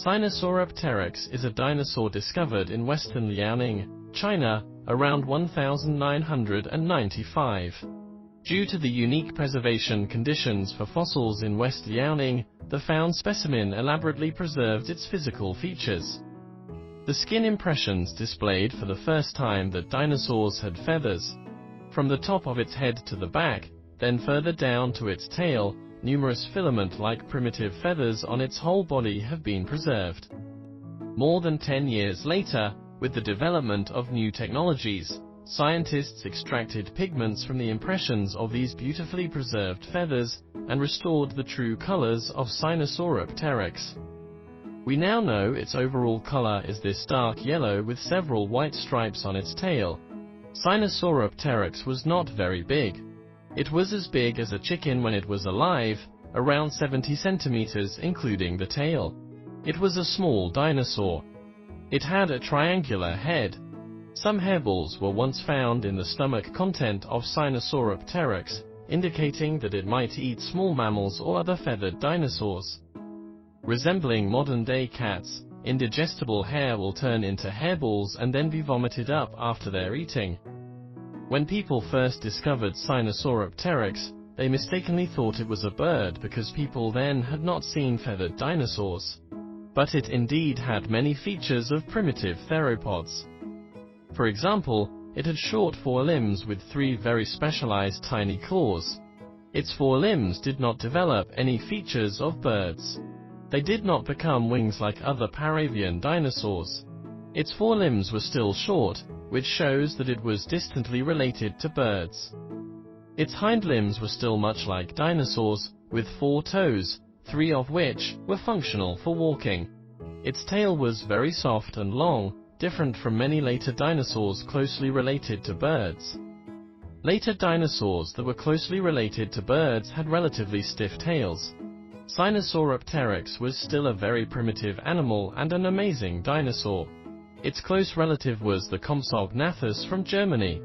Sinosauropteryx is a dinosaur discovered in western Liaoning, China, around 1995. Due to the unique preservation conditions for fossils in West Liaoning, the found specimen elaborately preserved its physical features. The skin impressions displayed for the first time that dinosaurs had feathers. From the top of its head to the back, then further down to its tail, numerous filament-like primitive feathers on its whole body have been preserved. More than 10 years later, with the development of new technologies, scientists extracted pigments from the impressions of these beautifully preserved feathers and restored the true colors of Sinosauropteryx. We now know its overall color is this dark yellow with several white stripes on its tail. Sinosauropteryx was not very big. It was as big as a chicken when it was alive, around 70 centimeters including the tail. It was a small dinosaur. It had a triangular head. Some hairballs were once found in the stomach content of Sinosauropteryx, indicating that it might eat small mammals or other feathered dinosaurs. Resembling modern-day cats, indigestible hair will turn into hairballs and then be vomited up after their eating. When people first discovered Sinosauropteryx, they mistakenly thought it was a bird because people then had not seen feathered dinosaurs. But it indeed had many features of primitive theropods. For example, it had short forelimbs with 3 very specialized tiny claws. Its forelimbs did not develop any features of birds. They did not become wings like other paravian dinosaurs. Its forelimbs were still short, which shows that it was distantly related to birds. Its hind limbs were still much like dinosaurs, with 4 toes, 3 of which were functional for walking. Its tail was very soft and long, different from many later dinosaurs closely related to birds. Later dinosaurs that were closely related to birds had relatively stiff tails. Sinosauropteryx was still a very primitive animal and an amazing dinosaur. Its close relative was the Compsognathus from Germany.